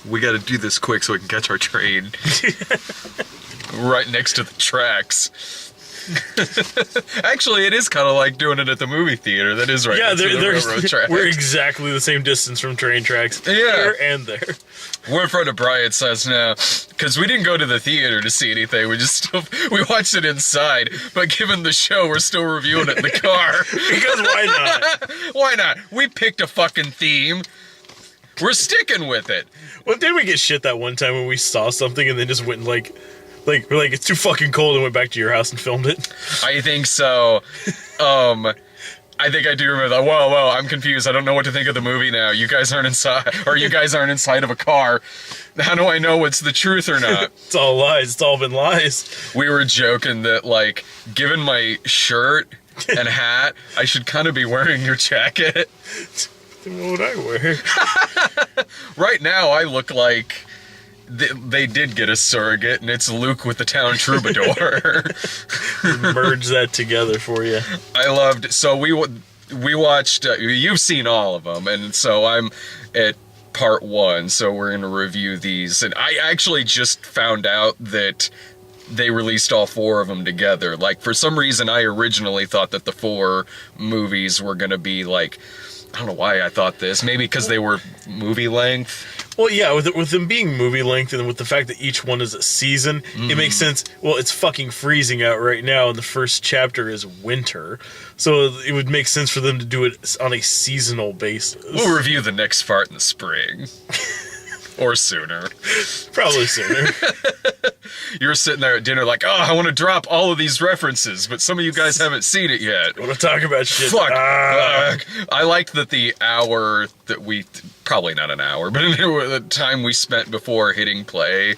we got to do this quick so we can catch our train. Right next to the tracks. Actually, it is kind of like doing it at the movie theater. That is right next to the railroad tracks. We're exactly the same distance from train tracks. Yeah. Here and there. We're in front of Bryant's house now, because we didn't go to the theater to see anything. We watched it inside, but given the show, we're still reviewing it in the car. Because why not? Why not? We picked a fucking theme. We're sticking with it. Well, didn't we get shit that one time when we saw something and then just went and we're like, it's too fucking cold, and went back to your house and filmed it? I think so. I think I do remember that. Whoa, I'm confused. I don't know what to think of the movie now. You guys aren't inside of a car. How do I know what's the truth or not? It's all lies. It's all been lies. We were joking that, like, given my shirt and hat, I should kind of be wearing your jacket. Then what would I wear? Right now, I look like they did get a surrogate, and it's Luke with the town troubadour. Merge that together for you. I loved. So we watched. You've seen all of them, and so I'm at part 1. So we're gonna review these, and I actually just found out that they released all 4 of them together. Like, for some reason, I originally thought that the 4 movies were gonna be like. I don't know why I thought this. Maybe because they were movie length. Well, yeah, with them being movie length and with the fact that each one is a season, it makes sense. Well, it's fucking freezing out right now, and the first chapter is winter. So it would make sense for them to do it on a seasonal basis. We'll review the next part in the spring. Or sooner. Probably sooner. You're sitting there at dinner like, oh, I want to drop all of these references, but some of you guys haven't seen it yet. I want to talk about shit. Fuck. I liked that the hour that we... Probably not an hour, but the time we spent before hitting play,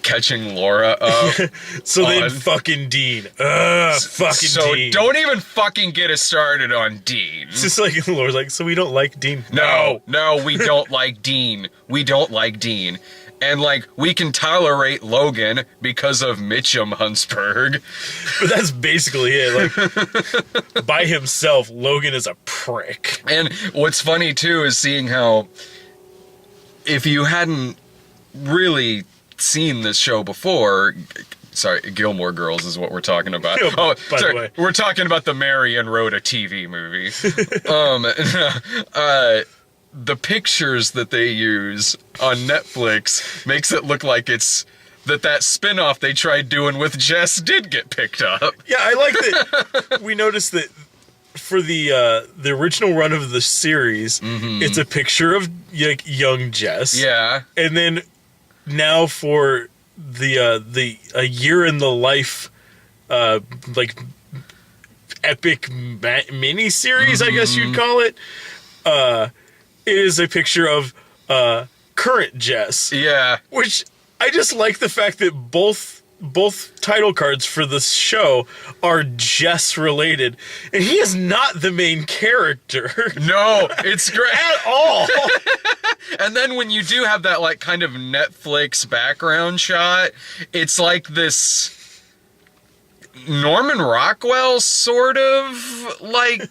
catching Laura up. So then fucking Dean. Dean. So don't even fucking get us started on Dean. It's just like, Laura's like, so we don't like Dean? No, we don't like Dean. We don't like Dean. And, like, we can tolerate Logan because of Mitchum Huntsberg. But that's basically it. Like, by himself, Logan is a prick. And what's funny, too, is seeing how, if you hadn't really seen this show before... Sorry, Gilmore Girls is what we're talking about. By the way. We're talking about the Mary and Rhoda TV movie. The pictures that they use on Netflix makes it look like it's that spin-off they tried doing with Jess did get picked up. Yeah, I like that. We noticed that for the original run of the series, it's a picture of like young Jess. Yeah. And then now for the a year in the life like epic mini series, I guess you'd call it. It is a picture of current Jess. Yeah. Which I just like the fact that both title cards for this show are Jess related, and he is not the main character. No, it's great at all. And then when you do have that like kind of Netflix background shot, it's like this Norman Rockwell sort of like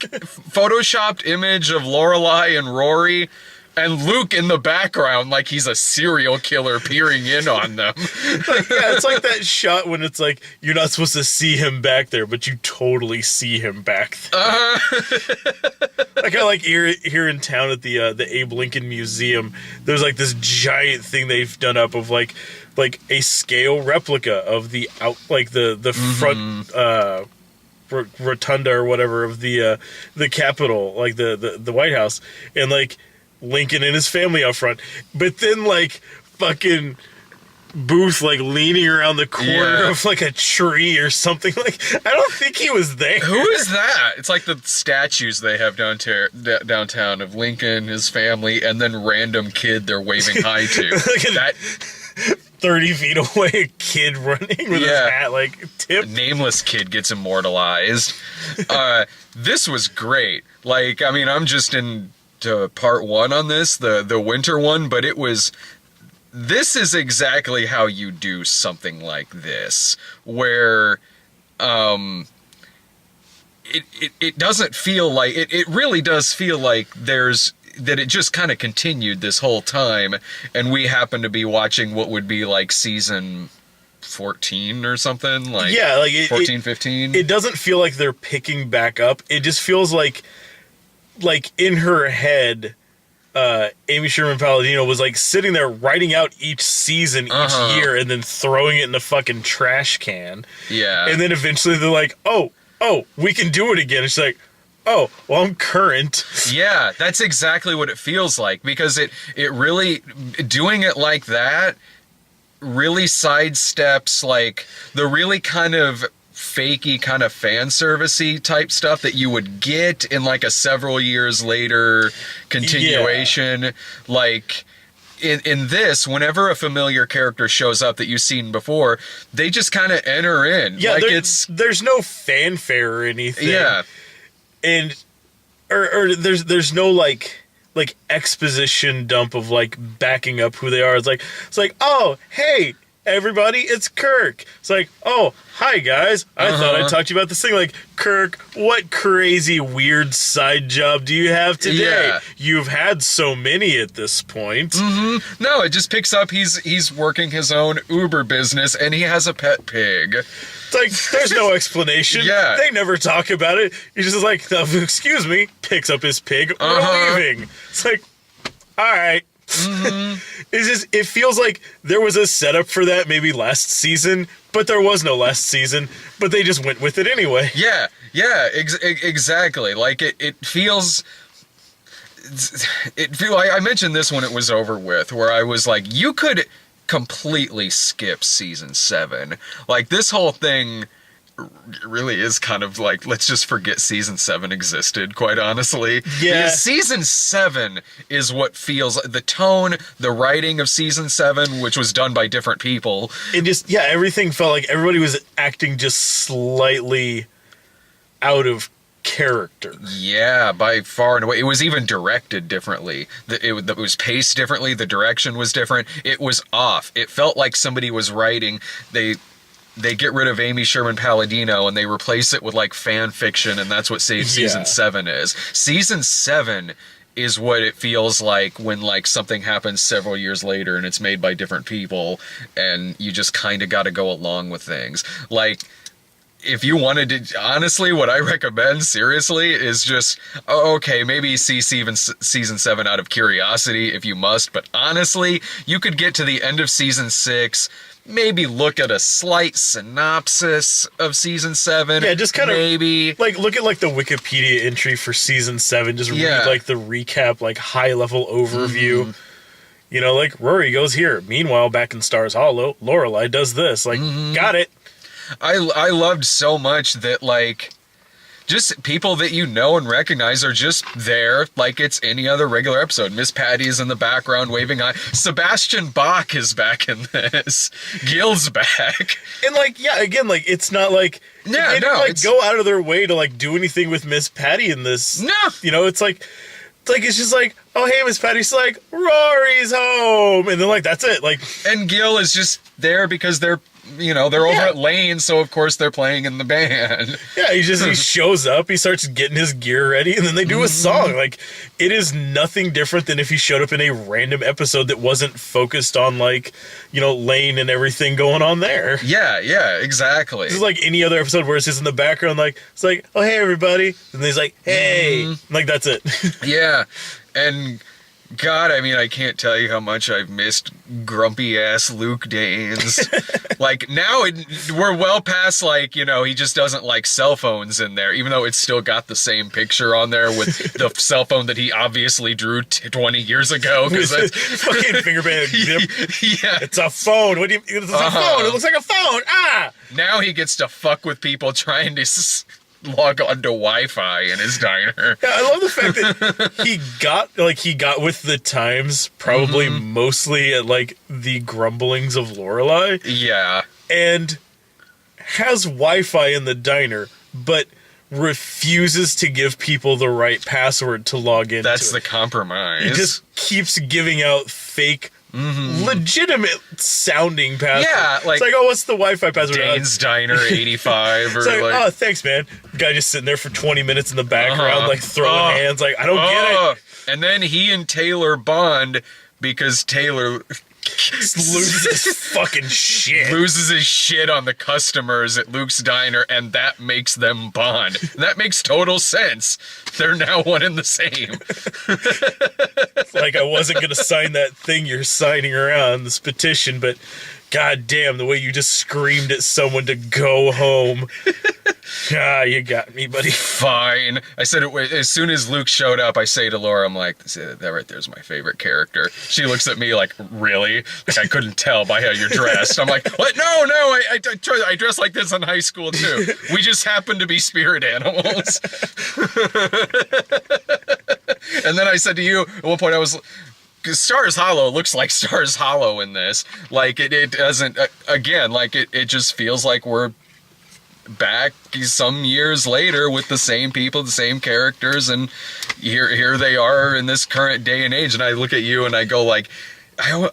photoshopped image of Lorelai and Rory, and Luke in the background like he's a serial killer peering in on them. Yeah, it's like that shot when it's like you're not supposed to see him back there, but you totally see him back there. Like I like here in town at the Abe Lincoln Museum, there's like this giant thing they've done up of like a scale replica of the front rotunda or whatever of the Capitol, like the White House, and like Lincoln and his family out front. But then like fucking Booth like leaning around the corner of like a tree or something. Like I don't think he was there. Who is that? It's like the statues they have downtown of Lincoln, his family, and then random kid they're waving hi to. That 30 feet away, a kid running with his hat like tipped. Nameless kid gets immortalized. This was great. Like, I mean, I'm just into part 1 on this, the winter one, but this is exactly how you do something like this, where it doesn't feel like, it really does feel like there's that it just kind of continued this whole time, and we happened to be watching what would be like season 14 or something, like, yeah, like 14, 15. It doesn't feel like they're picking back up. It just feels like in her head, Amy Sherman Palladino was like sitting there writing out each season each year and then throwing it in the fucking trash can. Yeah. And then eventually they're like, oh, we can do it again. And she's like, oh, well, I'm current. Yeah, that's exactly what it feels like, because it really, doing it like that really sidesteps like the really kind of fakey kind of fan servicey type stuff that you would get in like a several years later continuation. Yeah. Like in this, whenever a familiar character shows up that you've seen before, they just kind of enter in. Yeah, like there's no fanfare or anything. Yeah. And or there's no like exposition dump of like backing up who they are. It's like, oh, hey, everybody, it's Kirk. It's like, oh, hi guys. I thought I'd talk to you about this thing. Like, Kirk, what crazy weird side job do you have today? Yeah. You've had so many at this point. Mm-hmm. No, it just picks up he's working his own Uber business and he has a pet pig. It's like, there's no explanation. Yeah. They never talk about it. He's just like, excuse me, picks up his pig, we're leaving. It's like, all right. Mm-hmm. It feels like there was a setup for that maybe last season, but there was no last season, but they just went with it anyway. Yeah, exactly. Like it feels... I mentioned this when it was over with, where I was like, you could completely skip season 7. Like, this whole thing really is kind of like, let's just forget season 7 existed, quite honestly. Yeah. Because season 7 is what feels like the tone, the writing of season 7, which was done by different people. It just, yeah, everything felt like everybody was acting just slightly out of character. Yeah, by far and away. It was even directed differently. It was paced differently. The direction was different. It was off. It felt like somebody was writing. They get rid of Amy Sherman Palladino and they replace it with like fan fiction, and that's what season 7 is. Season 7 is what it feels like when like something happens several years later and it's made by different people and you just kind of got to go along with things. Like, if you wanted to, honestly, what I recommend, seriously, is just, okay, maybe see season 7 out of curiosity if you must, but honestly, you could get to the end of season 6, maybe look at a slight synopsis of season 7. Yeah, just kind of maybe like look at like the Wikipedia entry for season 7. Just read like the recap, like high level overview. Mm-hmm. You know, like Rory goes here. Meanwhile, back in Stars Hollow, Lorelai does this. Like, got it. I loved so much that, like, just people that you know and recognize are just there like it's any other regular episode. Miss Patty's in the background waving on. Sebastian Bach is back in this. Gil's back. And, like, yeah, again, like, it's not like... Yeah, they didn't, like, go out of their way to, like, do anything with Miss Patty in this. No. You know, it's like... it's just like, oh, hey, Miss Patty's like, Rory's home. And then, like, that's it. Like, and Gil is just there because they're over at Lane, so of course they're playing in the band. Yeah, he shows up, he starts getting his gear ready, and then they do a song. Like, it is nothing different than if he showed up in a random episode that wasn't focused on, like, Lane and everything going on there. Yeah, exactly. This is like any other episode where it's just in the background, like, it's like, oh, hey, everybody. And he's like, hey. Like, that's it. Yeah, and... God, I mean, I can't tell you how much I've missed grumpy-ass Luke Danes. Like, now we're well past, like, he just doesn't like cell phones in there, even though it's still got the same picture on there with the cell phone that he obviously drew 20 years ago. Because that's fucking fingerprint. Yeah. It's a phone. What do you... It's a phone. It looks like a phone. Ah! Now he gets to fuck with people trying to... log on to Wi-Fi in his diner. Yeah, I love the fact that he got with the times, probably mostly at like the grumblings of Lorelai. Yeah. And has Wi-Fi in the diner, but refuses to give people the right password to log in. That's the compromise. He just keeps giving out fake, legitimate sounding passwords. Yeah, like, it's like, oh, what's the Wi-Fi password? Dane's Diner 85 or it's like, oh, thanks, man. The guy just sitting there for 20 minutes in the background, like throwing hands, like, I don't get it. And then he and Taylor bond because Taylor loses his fucking shit. Loses his shit on the customers at Luke's Diner, and that makes them bond. And that makes total sense. They're now one and the same. Like, I wasn't going to sign that thing you're signing around, this petition, but god damn, the way you just screamed at someone to go home. Ah, you got me, buddy. Fine. I said it as soon as Luke showed up. I say to Laura, I'm like, that right there's my favorite character. She looks at me like, really? Like, I couldn't tell by how you're dressed. I'm like, what? No, I dress like this in high school too. We just happen to be spirit animals. And then I said to you at one point, I was, Stars Hollow looks like Stars Hollow in this. Like, it doesn't, again, like, it just feels like we're back some years later with the same people, the same characters, and here they are in this current day and age. And I look at you and I go like, I'm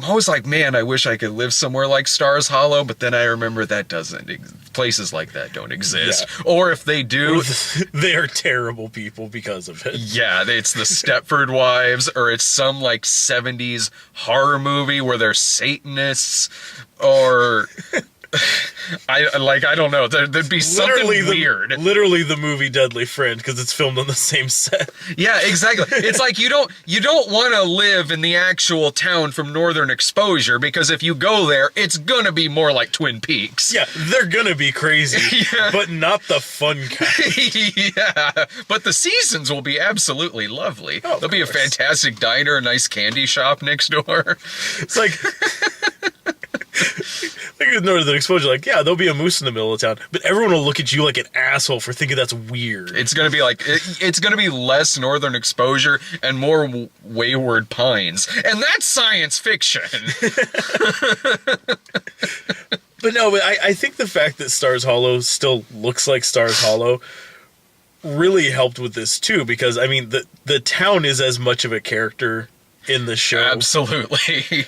always like, man, I wish I could live somewhere like Stars Hollow, but then I remember that places like that don't exist. Yeah. Or if they do, they are terrible people because of it. Yeah, it's the Stepford Wives, or it's some like 70s horror movie where they're Satanists, or I don't know. There'd be something weird. Literally the movie Deadly Friend, because it's filmed on the same set. Yeah, exactly. It's like you don't want to live in the actual town from Northern Exposure, because if you go there, it's gonna be more like Twin Peaks. Yeah, they're gonna be crazy, yeah. But not the fun kind. Yeah, but the seasons will be absolutely lovely. Oh, there'll be a fantastic diner, a nice candy shop next door. It's like. Like with Northern Exposure, like, yeah, there'll be a moose in the middle of town, but everyone will look at you like an asshole for thinking that's weird. It's gonna be like, it's gonna be less Northern Exposure and more Wayward Pines, and that's science fiction. But no, but I think the fact that Stars Hollow still looks like Stars Hollow really helped with this too, because I mean the town is as much of a character in the show. Absolutely.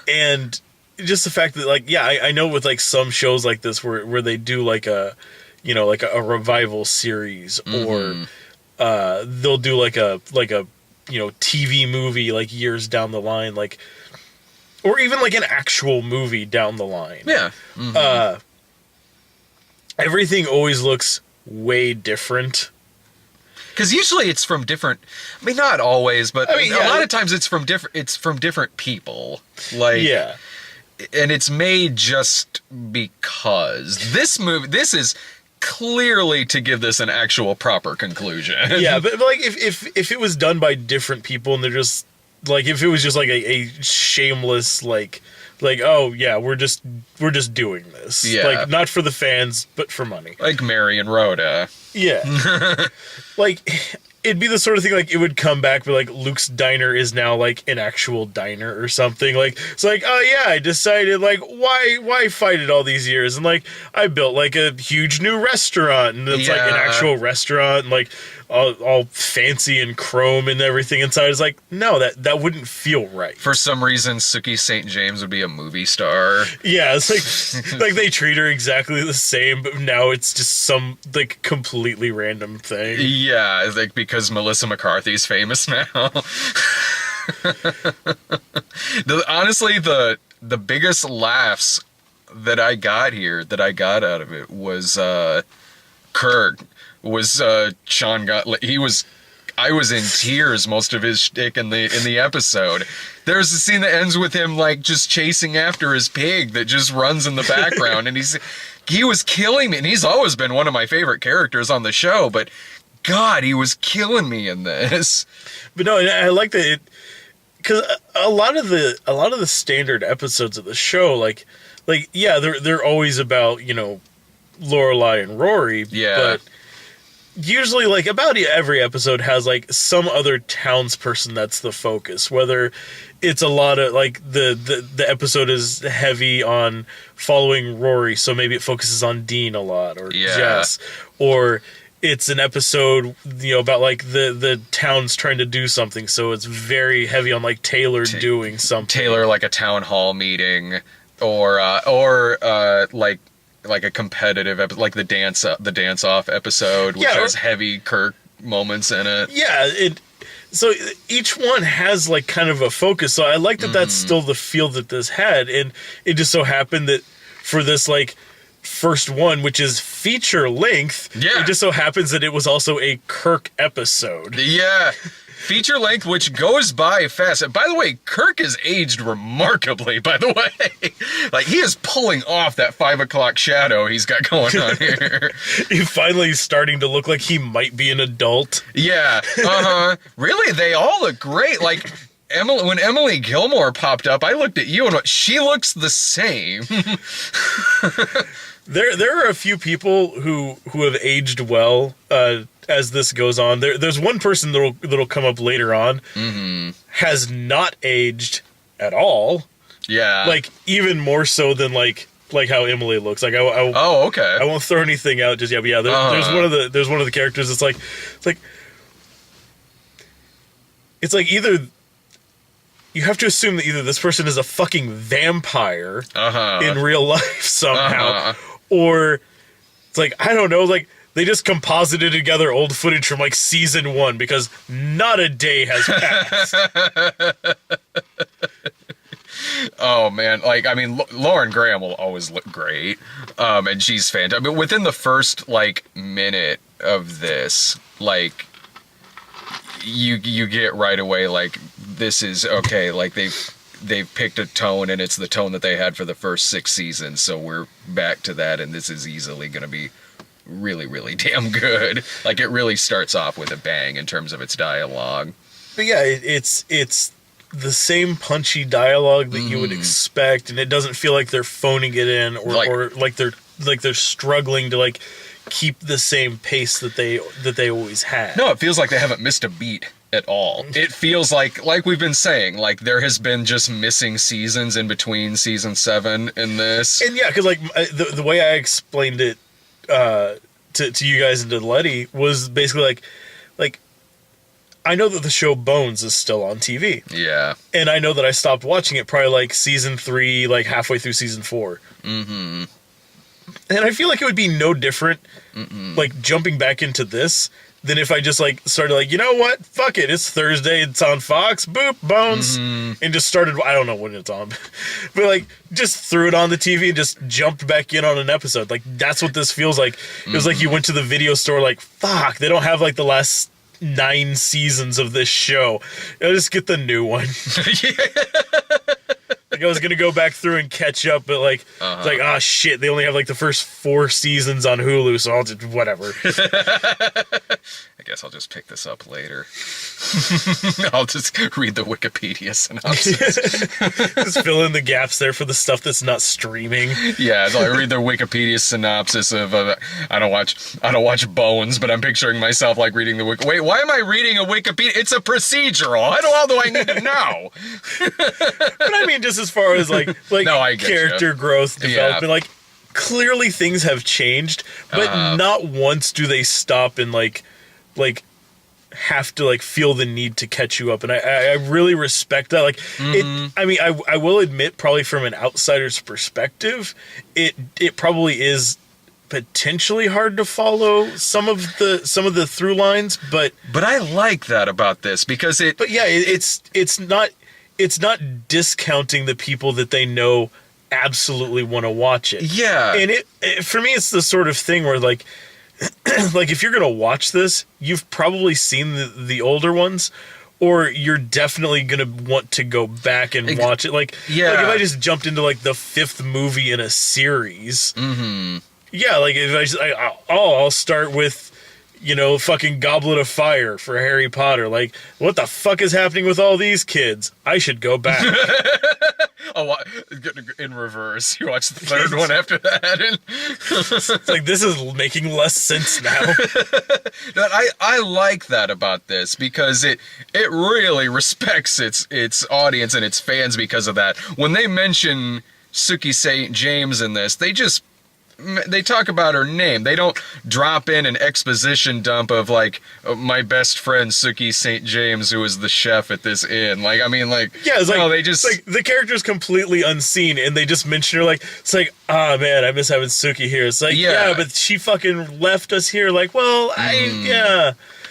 And just the fact that, like, yeah, I know with like some shows like this where they do like a, you know, like a revival series, or they'll do like a you know, TV movie like years down the line, like, or even like an actual movie down the line. Yeah. Mm-hmm. Everything always looks way different. Because usually it's from different. I mean, not always, but a lot of times it's from different people. Like, yeah. And it's made just because this is clearly to give this an actual proper conclusion. Yeah, but like if it was done by different people and they're just like, if it was just like a shameless like oh yeah, we're just doing this. Yeah. Like, not for the fans, but for money. Like Mary and Rhoda. Yeah. Like, it'd be the sort of thing, like, it would come back, but like Luke's Diner is now like an actual diner or something. Like, it's like, oh yeah, I decided, like, why fight it all these years? And like, I built like a huge new restaurant, and it's like an actual restaurant, and like all fancy and chrome and everything inside. It's like, no, that wouldn't feel right. For some reason, Sookie St. James would be a movie star. Yeah, it's like they treat her exactly the same, but now it's just some like completely random thing. Yeah, like because Melissa McCarthy's famous now. Honestly, the biggest laughs that I got out of it was Kirk. Was Sean I was in tears most of his shtick in the episode. There's a scene that ends with him like just chasing after his pig that just runs in the background, and he was killing me, and he's always been one of my favorite characters on the show, but God, he was killing me in this. But no, I like that, because a lot of the standard episodes of the show, like yeah, they're always about, you know, Lorelai and Rory. Yeah. But usually, like, about every episode has like some other townsperson that's the focus. Whether it's a lot of like the episode is heavy on following Rory, so maybe it focuses on Dean a lot, or Jess, or it's an episode, you know, about like the town's trying to do something, so it's very heavy on like Taylor doing something. Taylor, like a town hall meeting, or like a competitive episode, like the dance off episode, which has heavy Kirk moments in it. Yeah, so each one has like kind of a focus. So I like that that's still the feel that this had, and it just so happened that for this like first one, which is feature length, it just so happens that it was also a Kirk episode. Yeah. Feature length, which goes by fast. And by the way, Kirk has aged remarkably, by the way. Like, he is pulling off that 5 o'clock shadow he's got going on here. He's finally starting to look like he might be an adult. Yeah. Really, they all look great. Like, when Emily Gilmore popped up, I looked at you and went, she looks the same. There are a few people who have aged well as this goes on. There's one person that'll come up later on, has not aged at all. Yeah, like even more so than like how Emily looks. Like oh, okay. I won't throw anything out just yet. But yeah, there's one of the characters. It's like either. You have to assume that either this person is a fucking vampire in real life somehow, or it's like, I don't know, like they just composited together old footage from like season 1 because not a day has passed. Oh man, like I mean, Lauren Graham will always look great, and she's fantastic. I mean, within the first like minute of this, like you get right away like this is okay. Like they've picked a tone, and it's the tone that they had for the first 6 seasons. So we're back to that, and this is easily going to be really, really damn good. Like it really starts off with a bang in terms of its dialogue. But yeah, it's the same punchy dialogue that you would expect, and it doesn't feel like they're phoning it in or like they're struggling to like keep the same pace that they always had. No, it feels like they haven't missed a beat at all. It feels like we've been saying, like there has been just missing seasons in between season 7 and this. And yeah, because like the way I explained it to you guys and to Letty was basically like I know that the show Bones is still on TV. Yeah. And I know that I stopped watching it probably like season 3, like halfway through season 4. Mm-hmm. And I feel like it would be no different, like jumping back into this than if I just like started like, you know what? Fuck it. It's Thursday. It's on Fox. Boop, Bones. And just started, I don't know when it's on, but like just threw it on the TV and just jumped back in on an episode. Like that's what this feels like. It was like you went to the video store like, fuck, they don't have like the last 9 seasons of this show. I'll just get the new one. Like I was gonna go back through and catch up, but like it's like, oh shit, they only have like the first 4 seasons on Hulu, so I'll just whatever. I guess I'll just pick this up later. I'll just read the Wikipedia synopsis. Just fill in the gaps there for the stuff that's not streaming. Yeah, so I read the Wikipedia synopsis of I don't watch Bones, but I'm picturing myself like reading the wait, why am I reading a Wikipedia? It's a procedural. How do I need to know? But I mean, just as far as like no, character growth, development, like clearly things have changed, but not once do they stop and like have to like feel the need to catch you up, and I really respect that. Like it, I mean, I will admit, probably from an outsider's perspective, it probably is potentially hard to follow some of the through lines, but I like that about this because it's not discounting the people that they know absolutely want to watch it. Yeah, and it for me, it's the sort of thing where like if you're gonna watch this, you've probably seen the older ones, or you're definitely gonna want to go back and watch it. Like if I just jumped into like the 5th movie in a series, like if I'll start with, you know, fucking Goblet of Fire for Harry Potter. Like, what the fuck is happening with all these kids? I should go back. Oh, in reverse. You watch the 3rd one after that. And it's like, this is making less sense now. I like that about this because it really respects its audience and its fans because of that. When they mention Sookie St. James in this, they talk about her name. They don't drop in an exposition dump of like my best friend Sookie St. James, who is the chef at this inn. Like, I mean, like, yeah, it's like, no, they just like the character's completely unseen, and they just mention her. Like, it's like, ah, man, I miss having Sookie here. It's like, yeah, but she fucking left us here. Like, well,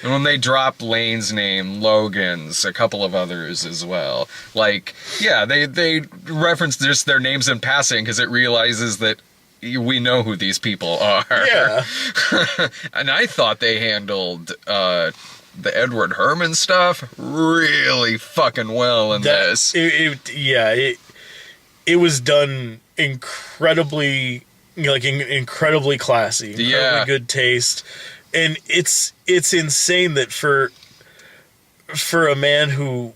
And when they drop Lane's name, Logan's, a couple of others as well. Like, yeah, they reference just their names in passing because it realizes that we know who these people are. Yeah. And I thought they handled the Edward Herman stuff really fucking well in this. It was done incredibly, incredibly classy, incredibly good taste, and it's insane that for a man who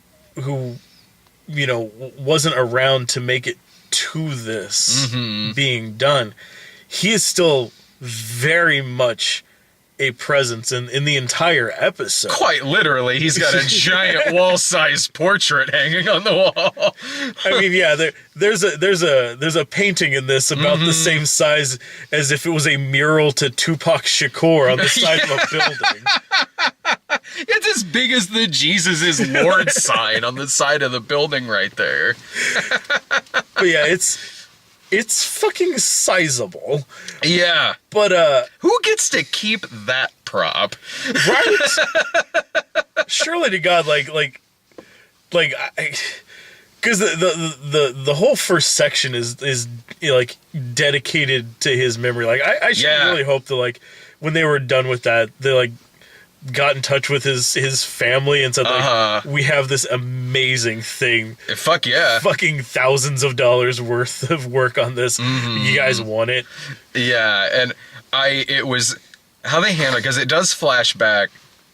wasn't around to make it to this being done, he is still very much a presence in the entire episode. Quite literally, he's got a giant wall-sized portrait hanging on the wall. I mean, yeah, there's a painting in this about the same size as if it was a mural to Tupac Shakur on the side of a building. It's as big as the Jesus is Lord sign on the side of the building right there. But yeah, it's fucking sizable. Yeah. But who gets to keep that prop? Right? Surely to God, like because the whole first section is like dedicated to his memory. Like I should really hope that like when they were done with that, they like got in touch with his family and said like, we have this amazing thing. Fuck yeah. Fucking thousands of dollars worth of work on this. You guys want it? Yeah, and it was how they handle it, because it does flash back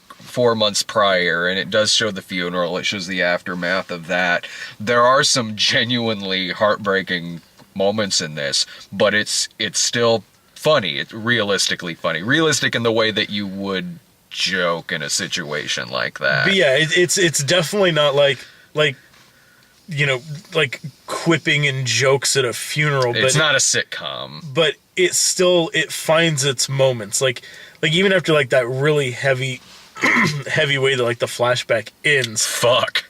4 months prior, and it does show the funeral. It shows the aftermath of that. There are some genuinely heartbreaking moments in this, but it's still funny. It's realistically funny. Realistic in the way that you would joke in a situation like that. But yeah, it's definitely not like quipping and jokes at a funeral. It's not a sitcom. But it finds its moments. Like even after like that really heavy way that like the flashback ends. Fuck.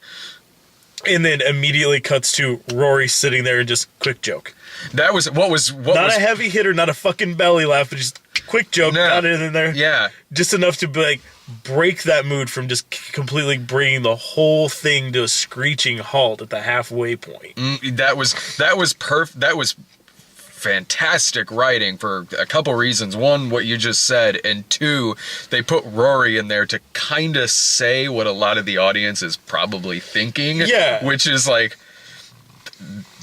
And then immediately cuts to Rory sitting there and just quick joke. That was what was a heavy hitter, not a fucking belly laugh, but just quick joke, got it in there. Yeah. Just enough to like break that mood from just completely bringing the whole thing to a screeching halt at the halfway point. That was perfect. That was fantastic writing for a couple reasons. One, what you just said, and two, they put Rory in there to kind of say what a lot of the audience is probably thinking. Yeah. Which is like,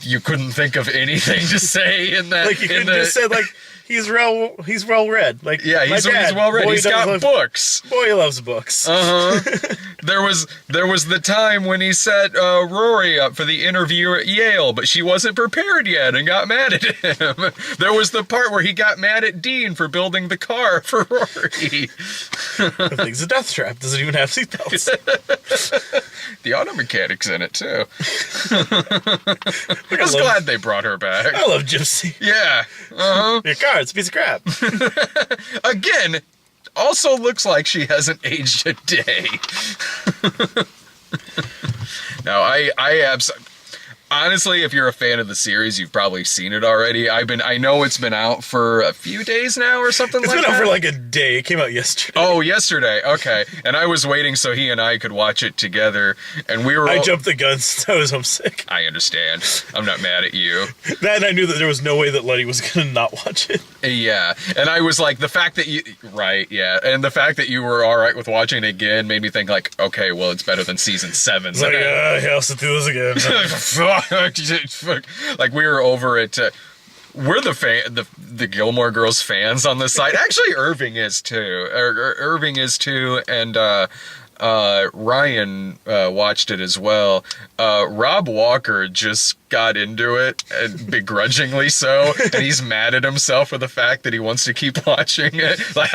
you couldn't think of anything to say in that. Like you could just said like, he's well read. Like, yeah, he's well read. He's got books. Boy, he loves books. There was the time when he set Rory up for the interview at Yale, but she wasn't prepared yet and got mad at him. There was the part where he got mad at Dean for building the car for Rory. The thing's a death trap. Doesn't even have seatbelts. The auto mechanic's in it too. I was glad they brought her back. I love Gypsy. Yeah. Your car, it's a piece of crap. Again, also looks like she hasn't aged a day. No, honestly, if you're a fan of the series, you've probably seen it already. I know it's been out for a few days now or something like that. It's been out for like a day. It came out yesterday. Oh, yesterday. Okay. And I was waiting so he and I could watch it together, and we were I jumped the gun since I was homesick. I understand. I'm not mad at you. That and I knew that there was no way that Letty was going to not watch it. Yeah. And I was like, the fact that you... Right, yeah. And the fact that you were all right with watching it again made me think like, okay, well, it's better than season 7. It's like, yeah, I'll sit through this again. Like we were over at we're the Gilmore Girls fans on this site. Actually, Irving is too. Irving is too, and Ryan watched it as well. Rob Walker just got into it, and begrudgingly so, and he's mad at himself for the fact that he wants to keep watching it. Like,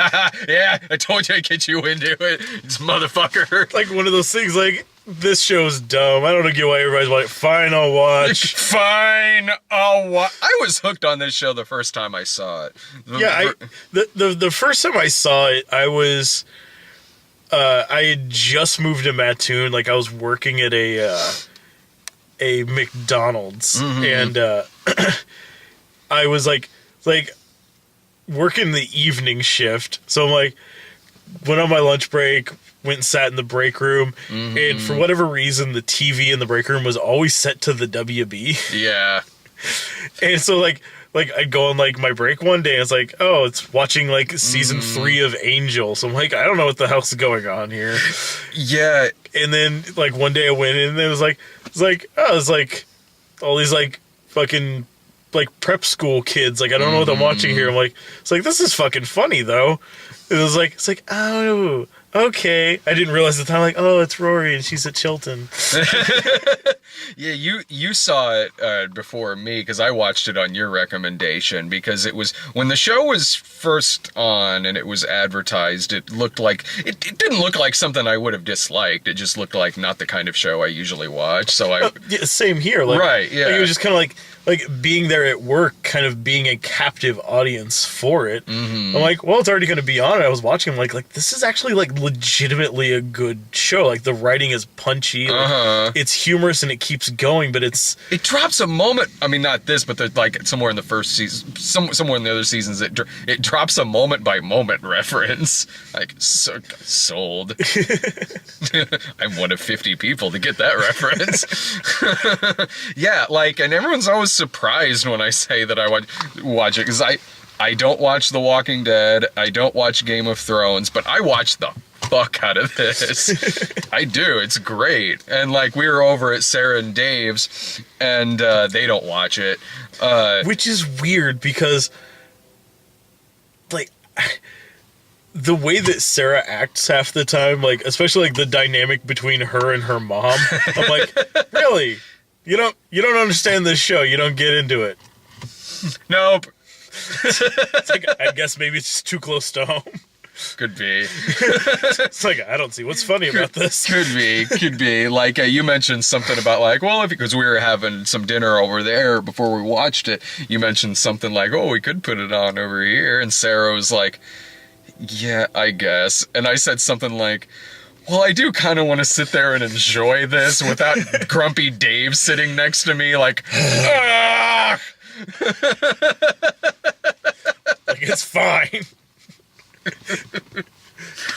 yeah, I told you I'd get you into it, this motherfucker. Like one of those things, like, this show's dumb. I don't get why everybody's like, fine, I'll watch. Fine, I'll watch. I was hooked on this show the first time I saw it. The first time I saw it, I was... I had just moved to Mattoon. Like, I was working at a McDonald's, and I was like working the evening shift. So I'm like, went on my lunch break, went and sat in the break room, and for whatever reason, the TV in the break room was always set to the WB. Yeah. And so, like I'd go on, like, my break one day, and it's like, oh, it's watching, like, season 3 of Angel. So I'm like, I don't know what the hell's going on here. Yeah. And then, like, one day I went in, and it was like, all these, like, fucking, like, prep school kids. Like, I don't know what I'm watching here. I'm like, it's like, this is fucking funny, though. It was like, it's like, oh, okay. I didn't realize at the time, like, oh, it's Rory, and she's at Chilton. Yeah, you saw it before me, because I watched it on your recommendation, because it was, when the show was first on and it was advertised, it looked like, it didn't look like something I would have disliked. It just looked like not the kind of show I usually watch, so I... Yeah, same here. Like, right, yeah. Like, it was just kind of like being there at work, kind of being a captive audience for it. I'm like, well, it's already going to be on. I was watching, I'm like, this is actually, like, legitimately a good show. Like, the writing is punchy. Like, it's humorous and it keeps going, but it's... It drops a moment. I mean, not this, but like somewhere in the first season, somewhere in the other seasons, it drops a moment by moment reference. Like, sold. I'm one of 50 people to get that reference. Yeah, like, and everyone's always surprised when I say that I watch it, because I don't watch The Walking Dead, I don't watch Game of Thrones, but I watch the fuck out of this. I do. It's great. And, like, we were over at Sarah and Dave's, and they don't watch it. Which is weird, because, like, the way that Sarah acts half the time, like, especially, like, the dynamic between her and her mom, I'm like, really? You don't understand this show. You don't get into it. Nope. It's like, I guess maybe it's just too close to home. Could be. It's like, I don't see what's funny about this. Could be. Like, you mentioned something about, like, well, because we were having some dinner over there before we watched it, you mentioned something like, oh, we could put it on over here. And Sarah was like, yeah, I guess. And I said something like, well, I do kind of want to sit there and enjoy this without grumpy Dave sitting next to me, like, ah! Like, it's fine.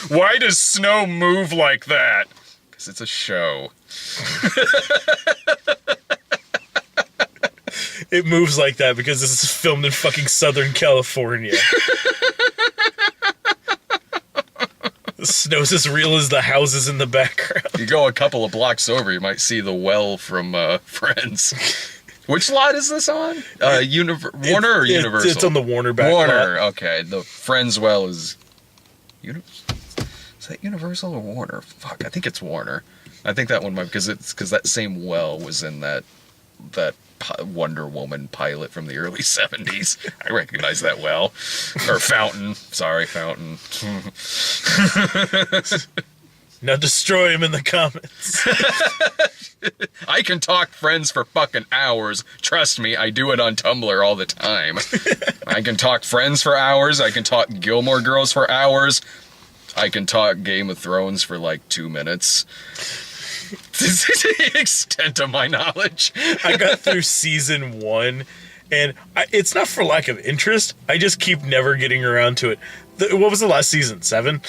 Why does snow move like that? Because it's a show. It moves like that because this is filmed in fucking Southern California. The snow's as real as the houses in the background. You go a couple of blocks over, you might see the well from Friends. Which lot is this on? Warner or Universal? It's on the Warner back Warner, lot. Okay. The Friends well is... Is that Universal or Warner? Fuck, I think it's Warner. I think that one might... Because that same well was in that Wonder Woman pilot from the early 70s. I recognize that well. Or fountain. Sorry, fountain. Now destroy him in the comments. I can talk Friends for fucking hours. Trust me, I do it on Tumblr all the time. I can talk Friends for hours. I can talk Gilmore Girls for hours. I can talk Game of Thrones for like 2 minutes. This is the extent of my knowledge. I got through season 1, and it's not for lack of interest. I just keep never getting around to it. What was the last season? 7?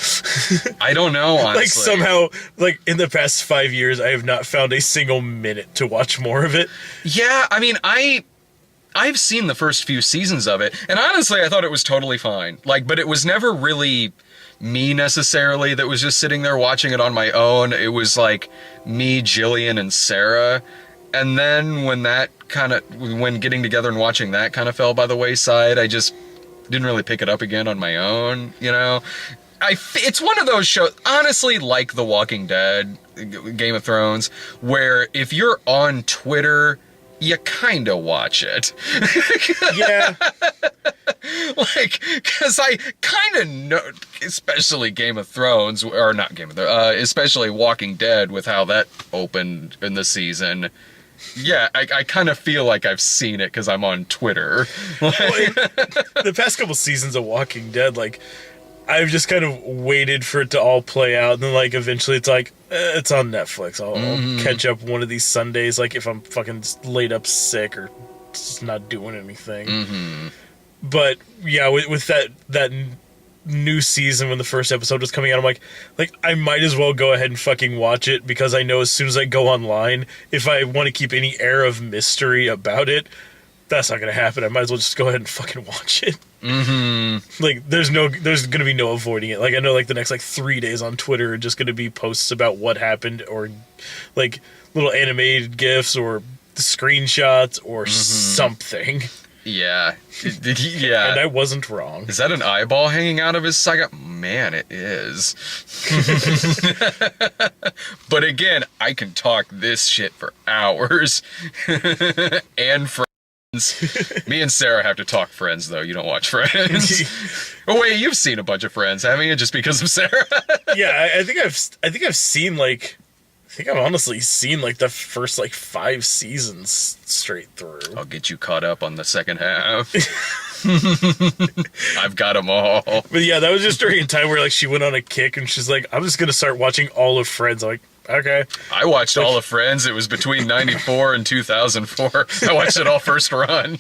I don't know, honestly. Like, somehow, like, in the past 5 years, I have not found a single minute to watch more of it. Yeah, I mean, I've seen the first few seasons of it, and honestly, I thought it was totally fine. Like, but it was never really me necessarily that was just sitting there watching it on my own. It was like me, Jillian, and Sarah. And then when getting together and watching that kind of fell by the wayside, I just didn't really pick it up again on my own, you know? It's one of those shows, honestly, like The Walking Dead, Game of Thrones, where if you're on Twitter, you kind of watch it. Yeah. Like, because I kind of know, especially Game of Thrones, or not Game of Thrones, especially Walking Dead with how that opened in the season. Yeah, I kind of feel like I've seen it because I'm on Twitter. Well, the past couple seasons of Walking Dead, like, I've just kind of waited for it to all play out, and then, like, eventually it's like, it's on Netflix. I'll catch up one of these Sundays, like, if I'm fucking laid up sick or just not doing anything. But, yeah, with that new season when the first episode was coming out, I'm like I might as well go ahead and fucking watch it, because I know as soon as I go online, if I want to keep any air of mystery about it, that's not gonna happen. I might as well just go ahead and fucking watch it. Mm-hmm. Like, there's gonna be no avoiding it. Like, I know, like, the next, like, 3 days on Twitter are just gonna be posts about what happened, or, like, little animated GIFs, or screenshots, or something. Yeah. Yeah. And I wasn't wrong. Is that an eyeball hanging out of his socket? Man, it is. But again, I can talk this shit for hours. And friends. Me and Sarah have to talk Friends, though. You don't watch Friends. Oh wait, you've seen a bunch of Friends, haven't you? Just because of Sarah? Yeah, I think I've seen, like, I think I've honestly seen, like, the first, like, 5 seasons straight through. I'll get you caught up on the second half. I've got them all. But yeah, that was just during a time where, like, she went on a kick and she's like, I'm just gonna start watching all of Friends. I'm like, okay. I watched all of Friends. It was between 94 and 2004. I watched it all first run.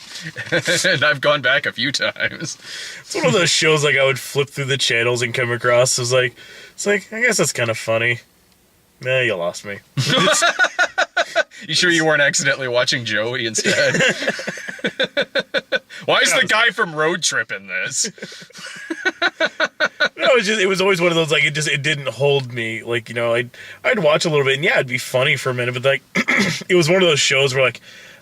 And I've gone back a few times. It's one of those shows, like, I would flip through the channels and come across. It's like, I guess that's kind of funny. Nah, you lost me. You sure you weren't accidentally watching Joey instead? Why is the guy from Road Trip in this? No, it was always one of those, like, it didn't hold me. Like, you know, I'd watch a little bit, and yeah, it'd be funny for a minute, but, like, it was one of those shows where, like,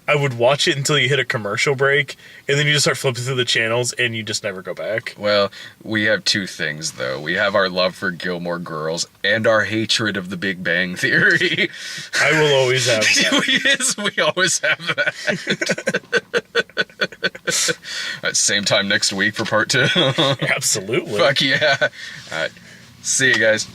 I would watch it until you hit a commercial break, and then you just start flipping through the channels, and you just never go back. Well, we have two things, though. We have our love for Gilmore Girls and our hatred of the Big Bang Theory. I will always have that. Yes, we always have that. Same time next week for part 2. Absolutely. Fuck yeah. All right. See you guys.